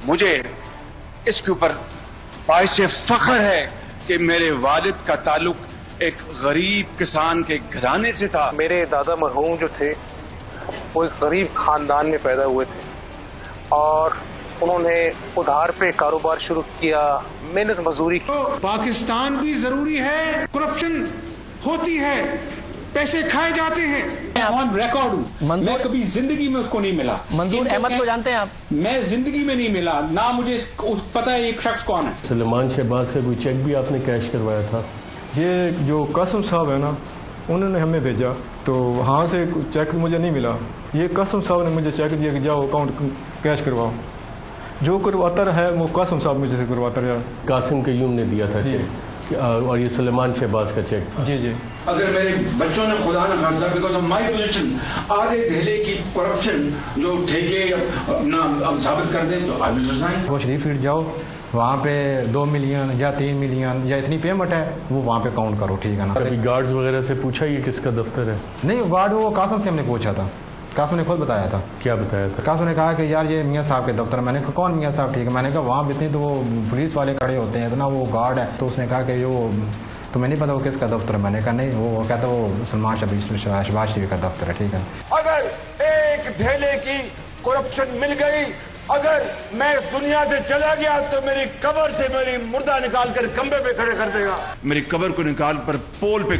مجھے اس کے اوپر باعث فخر ہے کہ میرے والد کا تعلق ایک غریب کسان کے گھرانے سے تھا. میرے دادا مرحوم جو تھے وہ ایک غریب خاندان میں پیدا ہوئے تھے اور انہوں نے ادھار پہ کاروبار شروع کیا, محنت مزدوری کی. پاکستان بھی ضروری ہے, کرپشن ہوتی ہے, پیسے کھائے جاتے ہیں. آن ریکارڈ ہوں, میں کبھی زندگی میں اس کو نہیں ملا. منظور احمد کو جانتے ہیں آپ؟ میں زندگی میں نہیں ملا, نہ مجھے پتا ہے ایک شخص کون ہے. سلیمان شہباز کا کوئی چیک بھی آپ نے کیش کروایا تھا؟ یہ جو قاسم صاحب ہے نا, انہوں نے ہمیں بھیجا تو وہاں سے چیک مجھے نہیں ملا. یہ قاسم صاحب نے مجھے چیک دیا کہ جاؤ اکاؤنٹ کیش کرواؤ. جو کرواتا ہے وہ قاسم صاحب مجھے سے کرواتا رہا. قاسم قیوم نے دیا تھا چیک, اور یہ سلیمان شہباز کا چیک. جی جی. اگر میرے بچوں نے خدا نہ خاصا بیکاز آف مائی پوزیشن آدھے دہلے کی کرپشن جو ٹھیکے اپنا ثابت کر دیں تو آئی ول ریزائن. وہ شریف فیلڈ جاؤ, وہاں پہ 2 ملین یا 3 ملین یا اتنی پیمنٹ ہے, وہ وہاں پہ کاؤنٹ کرو, ٹھیک ہے نا. کبھی گارڈز وغیرہ سے پوچھا یہ کس کا دفتر ہے؟ نہیں, گارڈ وہ قاسم سے ہم نے پوچھا تھا, قاسم نے خود بتایا تھا. کیا بتایا تھا؟ قاسم نے کہا کہ یار یہ میاں صاحب کے دفتر. میں نے کہا کون میاں صاحب؟ ٹھیک ہے. میں نے کہا وہاں بھی اتنی تو وہ پولیس والے کھڑے ہوتے ہیں, اتنا وہ گارڈ ہے. تو اس نے کہا کہ وہ تمہیں نہیں پتا وہ کس کا دفتر ہے. میں نے کہا نہیں, وہ کہتا وہ سلمان شہباز شریف کا دفتر ہے. ٹھیک ہے. اگر ایک دھیلے کی کرپشن مل گئی, اگر میں اس دنیا سے چلا گیا تو میری قبر سے میری مردہ نکال کر کمبے پہ کھڑے کر دے گا. میری قبر کو نکال پر پول پہ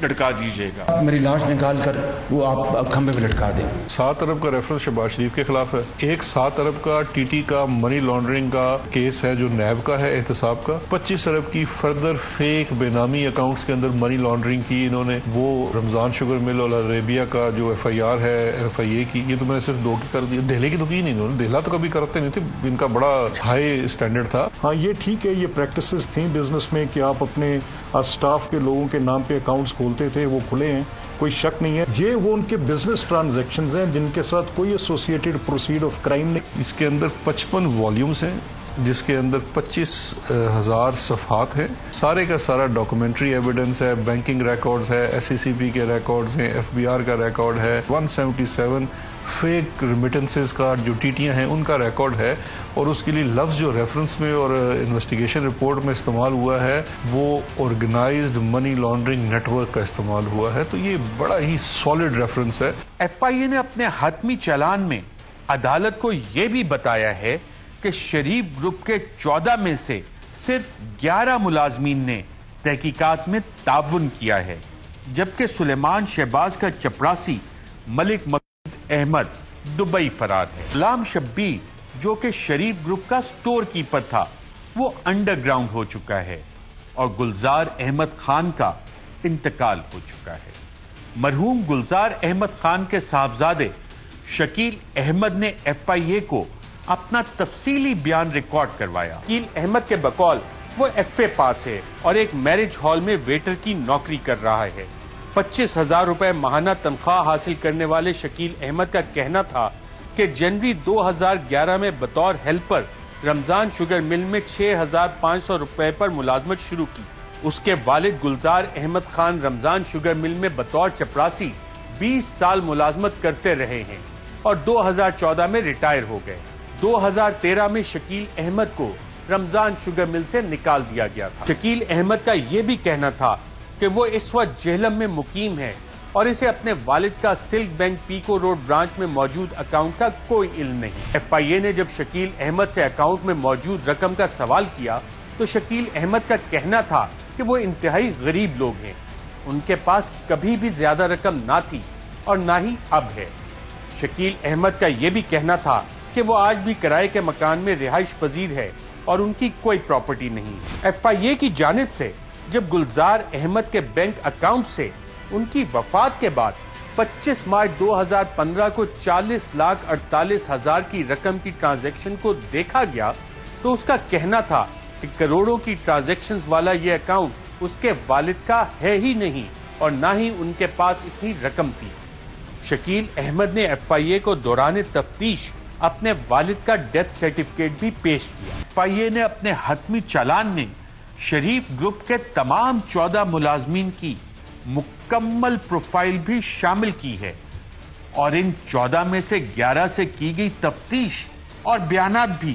لٹکا دیجیے گا. میری لاش نکال کر وہ آپ کھمبے پہ لٹکا دیں. 7 ارب کا ریفرنس شہباز شریف کے خلاف ہے. ایک 7 ارب کا ٹی ٹی کا منی لانڈرنگ کا کیس ہے جو نیب کا ہے, احتساب کا. 25 ارب کی فردر فیک بے نامی اکاؤنٹس کے اندر منی لانڈرنگ کی انہوں نے. وہ رمضان شوگر مل اور عربیہ کا جو ایف آئی آر ہے ایف آئی اے کی, یہ تو میں نے صرف 2 کی کر دی. دہلے کی تو کی نہیں انہوں نے, دہلا تو کبھی کرتے نہیں تھے, ان کا بڑا ہائی اسٹینڈرڈ تھا. ہاں یہ ٹھیک ہے, یہ پریکٹسز تھیں بزنس میں کہ آپ اپنے اسٹاف کے لوگوں کے نام پہ اکاؤنٹس کھولتے تھے, وہ کھلے ہیں, کوئی شک نہیں ہے. یہ وہ ان کے بزنس ٹرانزیکشنز ہیں جن کے ساتھ کوئی ایسوسیٹڈ پروسیڈ آف کرائم نہیں. اس کے اندر 55 والیومز ہیں جس کے اندر 25,000 صفحات ہیں. سارے کا سارا ڈاکومنٹری ایویڈنس ہے, بینکنگ ریکارڈز ہے, ایس سی سی پی کے ریکارڈز ہیں, ایف بی آر کا ریکارڈ ہے, 177 فیک ریمیٹنسز کا جو ٹیٹیاں ہیں ان کا ریکارڈ ہے. اور اس کے لیے لفظ جو ریفرنس میں اور انویسٹیگیشن رپورٹ میں استعمال ہوا ہے وہ organised money laundering network کا استعمال ہوا ہے. تو یہ بڑا ہی سالڈ ریفرنس ہے. ایف آئی اے نے اپنے حتمی چالان میں عدالت کو یہ بھی بتایا ہے کہ شریف گروپ کے 14 میں سے صرف 11 ملازمین نے تحقیقات میں تعاون کیا ہے, جبکہ سلیمان شہباز کا چپراسی ملک مسعود احمد دبئی فرار ہے. غلام شبیر جو کہ شریف گروپ کا سٹور کیپر تھا وہ انڈر گراؤنڈ ہو چکا ہے, اور گلزار احمد خان کا انتقال ہو چکا ہے. مرحوم گلزار احمد خان کے صاحبزادے شکیل احمد نے ایف آئی اے کو اپنا تفصیلی بیان ریکارڈ کروایا. شکیل احمد کے بقول وہ ایف اے پاس ہے اور ایک میرج ہال میں ویٹر کی نوکری کر رہا ہے. 25,000 روپے ماہانہ تنخواہ حاصل کرنے والے شکیل احمد کا کہنا تھا کہ جنوری 2011 میں بطور ہیلپر رمضان شوگر مل میں 6,500 روپے پر ملازمت شروع کی. اس کے والد گلزار احمد خان رمضان شوگر مل میں بطور چپراسی 20 سال ملازمت کرتے رہے ہیں اور 2014 میں ریٹائر ہو گئے. 2013 میں شکیل احمد کو رمضان شوگر مل سے نکال دیا گیا تھا. شکیل احمد کا یہ بھی کہنا تھا کہ وہ اس وقت جہلم میں مقیم ہے اور اسے اپنے والد کا silk bank pico road branch میں موجود اکاؤنٹ کا کوئی علم نہیں. ایف آئی اے نے جب شکیل احمد سے اکاؤنٹ میں موجود رقم کا سوال کیا تو شکیل احمد کا کہنا تھا کہ وہ انتہائی غریب لوگ ہیں, ان کے پاس کبھی بھی زیادہ رقم نہ تھی اور نہ ہی اب ہے. شکیل احمد کا یہ بھی کہنا تھا کہ وہ آج بھی کرائے کے مکان میں رہائش پذیر ہے اور ان کی کوئی پراپرٹی نہیں. ایف آئی اے کی جانب سے جب گلزار احمد کے بینک اکاؤنٹ سے ان کی وفات کے بعد 25 مارچ 2015 کو 40,48,000 کی رقم کی ٹرانزیکشن کو دیکھا گیا تو اس کا کہنا تھا کہ کروڑوں کی ٹرانزیکشنز والا یہ اکاؤنٹ اس کے والد کا ہے ہی نہیں اور نہ ہی ان کے پاس اتنی رقم تھی. شکیل احمد نے ایف آئی اے کو دوران تفتیش اپنے والد کا ڈیتھ سرٹیفکیٹ بھی پیش کیا. ایف آئی اے نے اپنے حتمی چالان میں شریف گروپ کے تمام 14 ملازمین کی مکمل پروفائل بھی شامل کی ہے اور ان 14 میں سے 11 سے کی گئی تفتیش اور بیانات بھی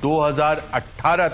2018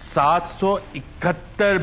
771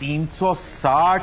360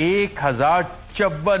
1054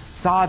7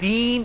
3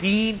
3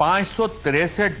563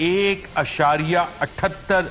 1.78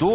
2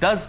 10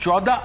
14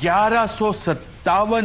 1157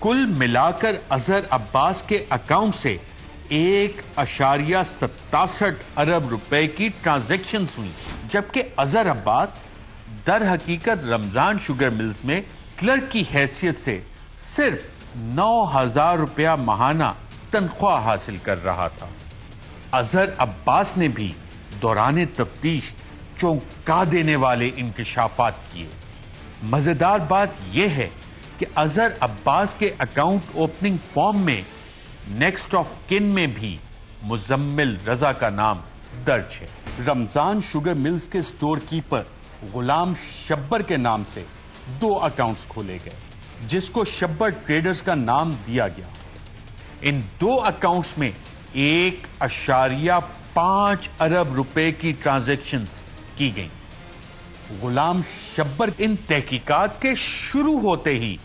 کل ملا کر اظہر عباس کے اکاؤنٹ سے 1.67 ارب روپے کی ٹرانزیکشنز ہوئی، جبکہ اظہر عباس در حقیقت رمضان شوگر ملز میں کلرک کی حیثیت سے صرف 9,000 روپیہ ماہانہ تنخواہ حاصل کر رہا تھا۔ اظہر عباس نے بھی دوران تفتیش چونکا دینے والے انکشافات کیے۔ مزیدار بات یہ ہے کہ اظہر عباس کے اکاؤنٹ اوپننگ فارم میں نیکسٹ آف کن میں بھی مزمل رضا کا نام درج ہے۔ رمضان شوگر ملز کے سٹور کیپر غلام شبر کے نام سے 2 اکاؤنٹس کھولے گئے، جس کو شبر ٹریڈرز کا نام دیا گیا۔ ان 2 اکاؤنٹس میں 1.5 ارب روپے کی ٹرانزیکشنز کی گئیں۔ غلام شبر ان تحقیقات کے شروع ہوتے ہی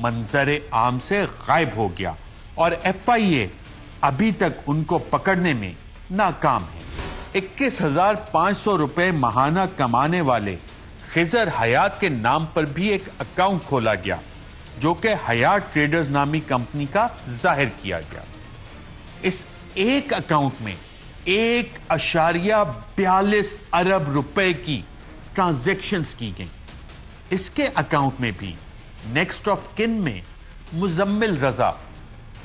منظر عام سے غائب ہو گیا اور FIA ابھی تک ان کو پکڑنے میں ناکام ہے۔ 21,500 روپے ماہانہ کمانے والے خضر حیات کے نام پر بھی ایک اکاؤنٹ کھولا گیا، جو کہ حیات ٹریڈرز نامی کمپنی کا ظاہر کیا گیا۔ اس ایک اکاؤنٹ میں 1.42 ارب روپے کی ٹرانزیکشنز کی گئیں۔ اس کے اکاؤنٹ میں بھی نیکسٹ آف کن میں مزمل رضا،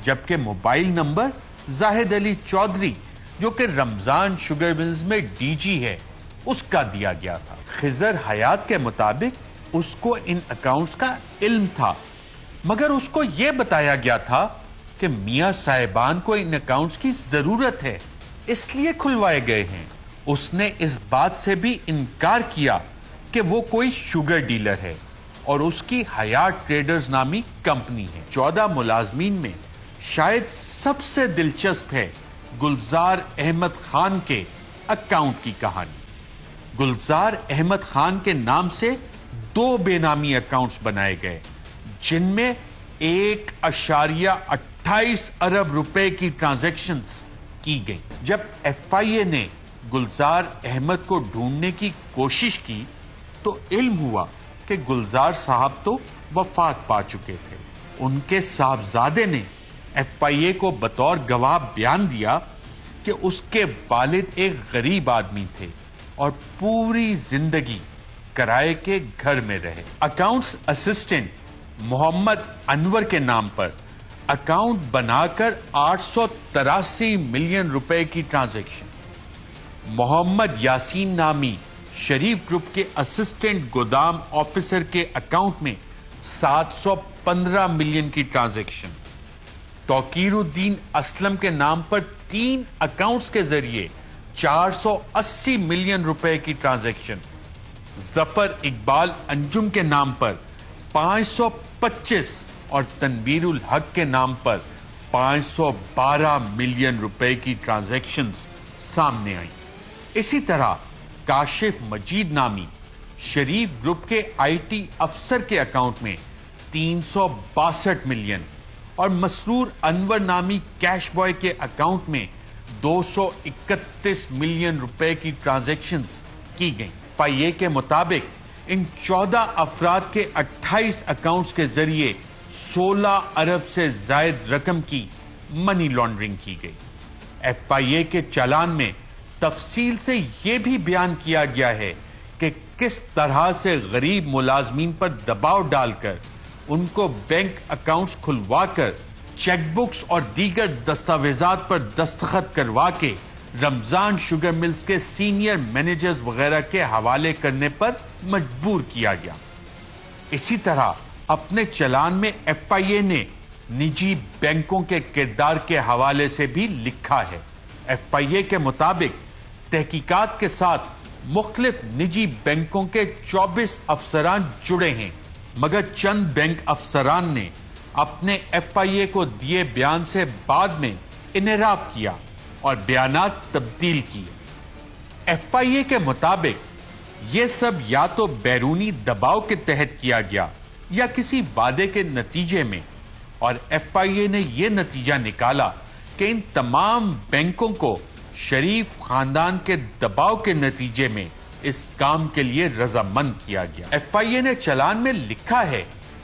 جبکہ موبائل نمبر زاہد علی چودھری جو کہ رمضان شوگر ملز میں DG ہے اس کا دیا گیا تھا۔ خضر حیات کے مطابق اس کو ان اکاؤنٹس کا علم تھا، مگر اس کو یہ بتایا گیا تھا کہ میاں صاحبان کو ان اکاؤنٹس کی ضرورت ہے، اس لیے کھلوائے گئے ہیں۔ اس نے اس بات سے بھی انکار کیا کہ وہ کوئی شوگر ڈیلر ہے اور اس کی حیات ٹریڈرز نامی کمپنی ہے۔ 14 ملازمین میں شاید سب سے دلچسپ ہے گلزار احمد خان کے اکاؤنٹ کی کہانی۔ گلزار احمد خان کے نام سے 2 بے نامی اکاؤنٹس بنائے گئے، جن میں 1.28 ارب روپے کی ٹرانزیکشنز کی گئی۔ جب FIA نے گلزار احمد کو ڈھونڈنے کی کوشش کی تو علم ہوا کہ گلزار صاحب تو وفات پا چکے تھے۔ ان کے صاحبزادے نے FIA کو بطور گواہ بیان دیا کہ اس کے والد ایک غریب آدمی تھے اور پوری زندگی کرائے کے گھر میں رہے۔ اکاؤنٹس اسسٹنٹ محمد انور کے نام پر اکاؤنٹ بنا کر 883 ملین روپے کی ٹرانزیکشن۔ محمد یاسین نامی شریف گروپ کے اسسٹنٹ گودام آفیسر کے اکاؤنٹ میں 715 ملین کی ٹرانزیکشن۔ توقیر الدین اسلم کے نام پر 3 اکاؤنٹس کے ذریعے 480 ملین روپے کی ٹرانزیکشن۔ ظفر اقبال انجم کے نام پر 525 اور تنویر الحق کے نام پر 512 ملین روپے کی ٹرانزیکشنز سامنے آئیں۔ اسی طرح کاشف مجید نامی شریف گروپ کے IT افسر کے اکاؤنٹ میں 362 ملین اور مسرور انور نامی کیش بوائے کے اکاؤنٹ میں 231 ملین روپے کی ٹرانزیکشنز کی گئیں۔ FIA کے مطابق ان 14 افراد کے 28 اکاؤنٹس کے ذریعے 16 ارب سے زائد رقم کی منی لانڈرنگ کی گئی۔ FIA کے چالان میں تفصیل سے یہ بھی بیان کیا گیا ہے کہ کس طرح سے غریب ملازمین پر دباؤ ڈال کر ان کو بینک اکاؤنٹس کھلوا کر چیک بکس اور دیگر دستاویزات پر دستخط کروا کے رمضان شوگر ملز کے سینئر مینیجرز وغیرہ کے حوالے کرنے پر مجبور کیا گیا۔ اسی طرح اپنے چلان میں FIA نے نجی بینکوں کے کردار کے حوالے سے بھی لکھا ہے۔ FIA کے مطابق تحقیقات کے ساتھ مختلف نجی بینکوں کے 24 افسران جڑے ہیں، مگر چند بینک افسران نے اپنے FIA کو دیے بیان سے بعد میں انحراف کیا اور بیانات تبدیل کیے۔ FIA کے مطابق یہ سب یا تو بیرونی دباؤ کے تحت کیا گیا یا کسی وعدے کے نتیجے میں، اور FIA نے یہ نتیجہ نکالا کہ ان تمام بینکوں کو شریف خاندان کے دباؤ کے نتیجے میں اس کام کے لیے رضامند کیا گیا۔ FIA نے چلان میں لکھا ہے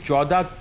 14